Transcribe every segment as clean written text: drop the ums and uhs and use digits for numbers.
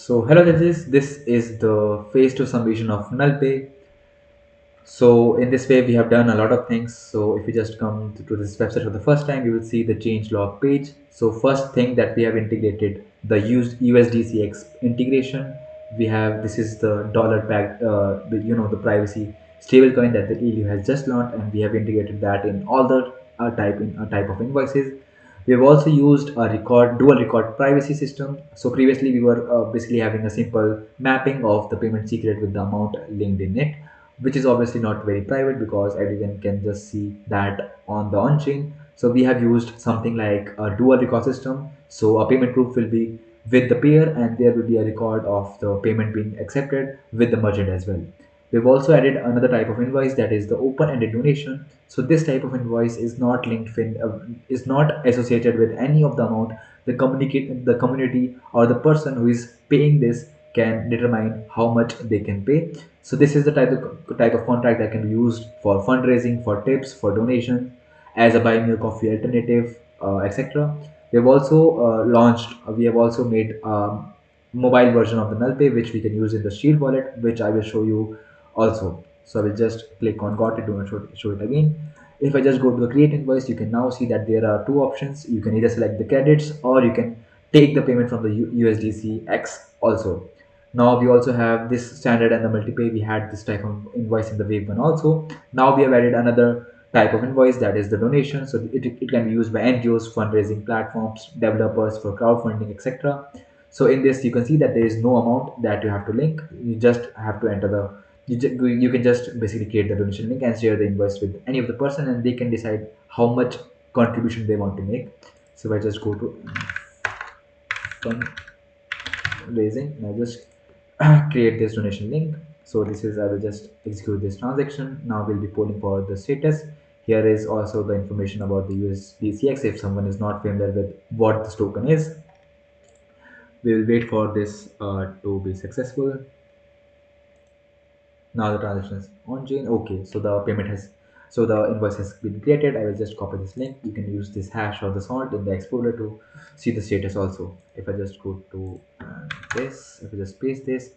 So hello judges, this is the phase 2 submission of NullPay. So in this way we have done a lot of things. So if you just come to this website for the first time, you will see the change log page. So first thing that we have integrated the used USDCX integration. We have this is the dollar pack, the privacy stablecoin that the EU has just launched, and we have integrated that in all the type of invoices. We have also used a dual record privacy system. So previously we were basically having a simple mapping of the payment secret with the amount linked in it, which is obviously not very private because everyone can just see that on the on-chain. So we have used something like a dual record system. So a payment proof will be with the payer, and there will be a record of the payment being accepted with the merchant as well. We've also added another type of invoice, that is the open-ended donation. So this type of invoice is not is not associated with any of the amount. The community or the person who is paying this can determine how much they can pay. So this is the type of contract that can be used for fundraising, for tips, for donation, as a buy me a coffee alternative, etc. We have also made mobile version of the NullPay, which we can use in the Shield wallet, which I will show you also. So I will just click on got it, do not show it again. If I just go to the create invoice, you can now see that there are two options. You can either select the credits, or you can take the payment from the USDC X also. Now we also have this standard and the multi-pay. We had this type of invoice in the wave one also. Now we have added another type of invoice, that is the donation. So it can be used by NGOs, fundraising platforms, developers for crowdfunding, etc. So in this you can see that there is no amount that you have to link. You just have to enter the you can just basically create the donation link and share the invoice with any of the person, and they can decide how much contribution they want to make. So if I just go to fundraising and I just create this donation link. So this is, I will just execute this transaction. Now we'll be polling for the status. Here is also the information about the USDCX if someone is not familiar with what this token is. We will wait for this to be successful. Now the transaction is on chain. Okay, so the payment has, so the invoice has been created. I will just copy this link. You can use this hash or the salt in the explorer to see the status also. If I just go to this, if I just paste this,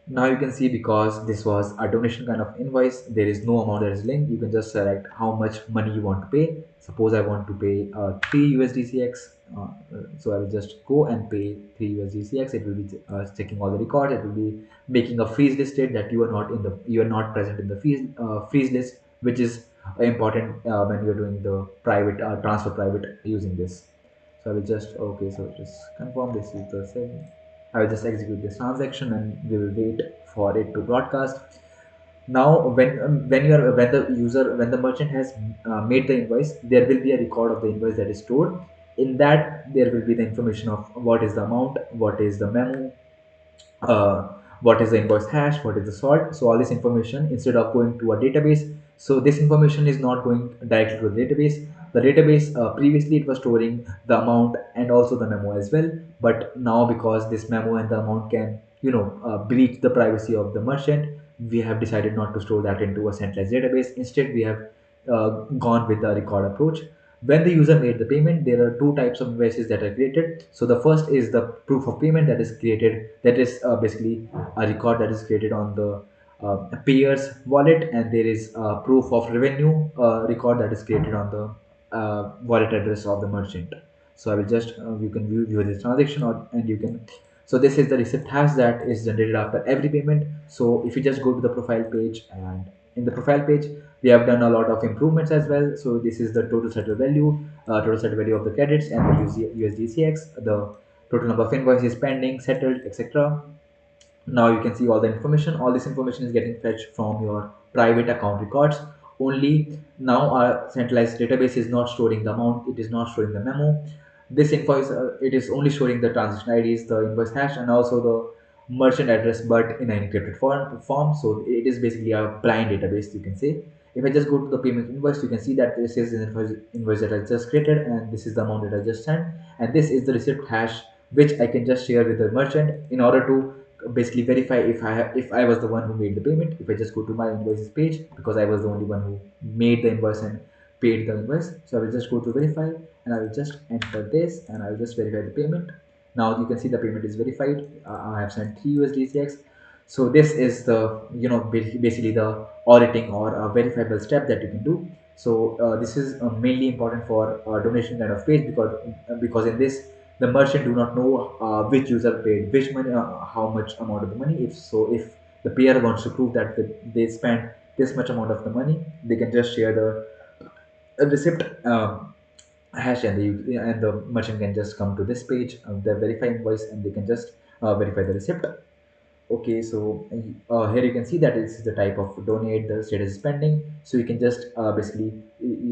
now you can see, because this was a donation kind of invoice, there is no amount that is linked. You can just select how much money you want to pay. Suppose I want to pay 3 USDCX. So I will just go and pay 3 USDCX. It will be checking all the records. It will be making a freeze listed that you are not present in the freeze list, which is important when you're doing the private transfer private using this. So I will just, okay, so just confirm this is the same. I will just execute this transaction and we will wait for it to broadcast. Now, when the merchant has made the invoice, there will be a record of the invoice that is stored. In that, there will be the information of what is the amount, what is the memo, uh, what is the invoice hash, what is the salt. So all this information, instead of going to a database, so this information is not going directly to the database. The database, previously it was storing the amount and also the memo as well, but now because this memo and the amount can breach the privacy of the merchant, we have decided not to store that into a centralized database. Instead, we have gone with the record approach. When the user made the payment, there are two types of invoices that are created. So the first is the proof of payment that is created, that is basically a record that is created on the payer's wallet, and there is a proof of revenue record that is created on the wallet address of the merchant. So I will just you can view this transaction, and you can, so this is the receipt hash that is generated after every payment. So if you just go to the profile page, and in the profile page we have done a lot of improvements as well. So this is the total settle value of the credits and the USDCX, the total number of invoices pending, settled, etc. Now you can see all the information. All this information is getting fetched from your private account records only. Now our centralized database is not storing the amount, it is not storing the memo. This invoice, it is only showing the transaction IDs, the invoice hash, and also the merchant address, but in an encrypted form. So it is basically a blind database, you can say. If I just go to the payment invoice, you can see that this is an invoice that I just created, and this is the amount that I just sent, and this is the receipt hash, which I can just share with the merchant in order to basically verify if I was the one who made the payment. If I just go to my invoices page, because I was the only one who made the invoice and paid the invoice, so I will just go to verify, and I will just enter this, and I will just verify the payment. Now you can see the payment is verified. I have sent 3 USDCX. So this is the, basically the auditing or a verifiable step that you can do. So this is mainly important for donation kind of page, because in this the merchant do not know which user paid which money, how much amount of the money. If the payer wants to prove that they spent this much amount of the money, they can just share the receipt hash, and the merchant can just come to this page, the verify invoice, and they can just verify the receipt. Okay, so here you can see that this is the type of donate, the status is pending. So you can just basically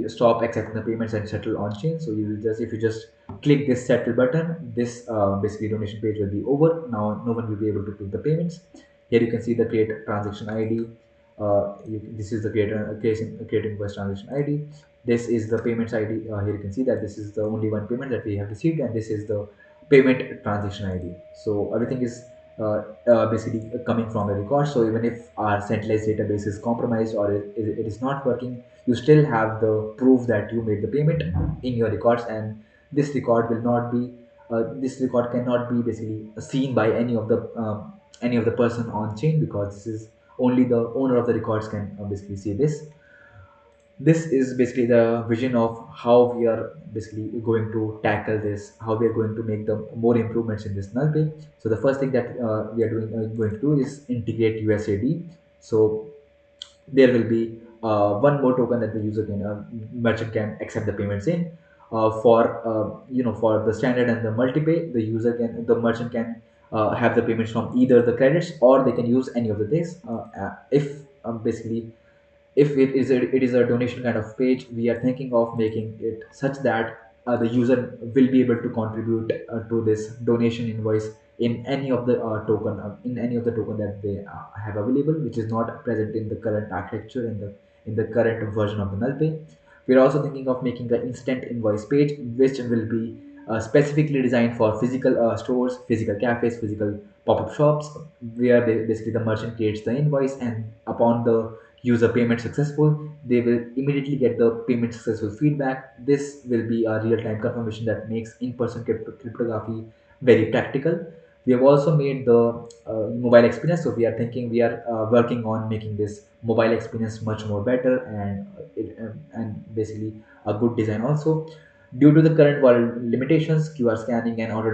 stop accepting the payments and settle on chain. So you will just, if you just click this settle button, this basically donation page will be over. Now no one will be able to click the payments. Here you can see the create transaction ID. This is the create invoice transaction ID. This is the payments ID. Here you can see that this is the only one payment that we have received, and this is the payment transaction ID. So everything is basically coming from the record. So even if our centralized database is compromised, or it is not working, you still have the proof that you made the payment in your records, and this record will not be this record cannot be basically seen by any of the person on chain, because this is only the owner of the records can basically see this. This is basically the vision of how we are basically going to tackle this, how we are going to make the more improvements in this null pay. So the first thing that we are going to do is integrate USAD. So there will be one more token that the user can merchant can accept the payments in. For the standard and the multi-pay, the merchant can have the payments from either the credits, or they can use any of the days. If basically if it is a donation kind of page, we are thinking of making it such that the user will be able to contribute to this donation invoice in any of the token that they have available, which is not present in the current architecture, in the current version of the null pay. We are also thinking of making an instant invoice page, which will be specifically designed for physical stores, physical cafes, physical pop-up shops, where basically the merchant creates the invoice, and upon the user payment successful, they will immediately get the payment successful feedback. This will be a real-time confirmation that makes in-person cryptography very practical. We have also made the mobile experience. So we are working on making this mobile experience much more better, and basically a good design also. Due to the current world limitations, QR scanning and auto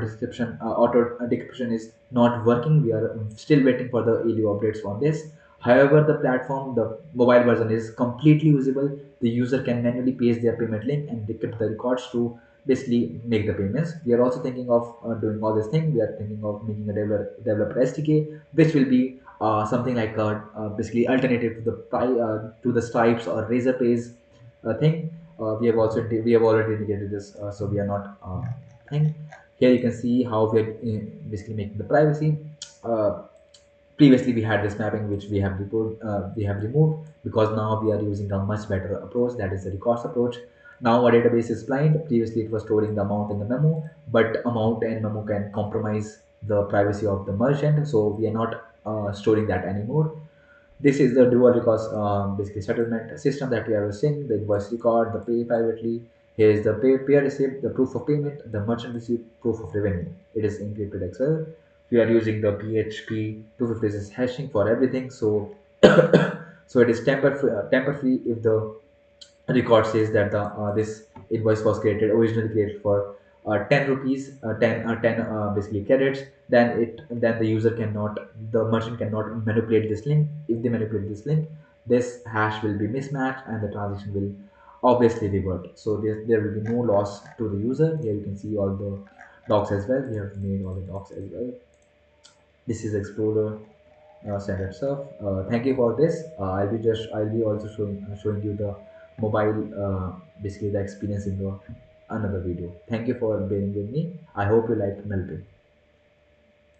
decryption is not working. We are still waiting for the ALU updates on this. However, the mobile version is completely usable. The user can manually paste their payment link and decrypt the records to basically make the payments. We are also thinking of doing all this thing. We are thinking of making a developer SDK, which will be something like basically alternative to the Stripes or Razor Pays thing. We have already indicated this, so we are not thing. Here you can see how we are basically making the privacy. Uh, Previously we had this mapping, which we have removed, because now we are using a much better approach, that is the records approach. Now our database is blind. Previously it was storing the amount in the memo, but amount and memo can compromise the privacy of the merchant, so we are not storing that anymore. This is the dual recourse basically settlement system that we are using. The invoice record, the pay privately. Here is the payer receipt, the proof of payment, the merchant receipt, proof of revenue. It is encrypted as well. We are using the PHP 256 hashing for everything. So so it is tamper free if the record says that the this invoice was originally created for 10 rupees, 10 basically credits, then the user cannot the merchant cannot manipulate this link. If they manipulate this link, this hash will be mismatched and the transaction will obviously revert. So there will be no loss to the user. Here you can see all the docs as well. We have made all the docs as well. This is Explorer standard stuff. Thank you for this. I'll be also showing you the mobile basically the experience in the another video. Thank you for being with me. I hope you like NullPay.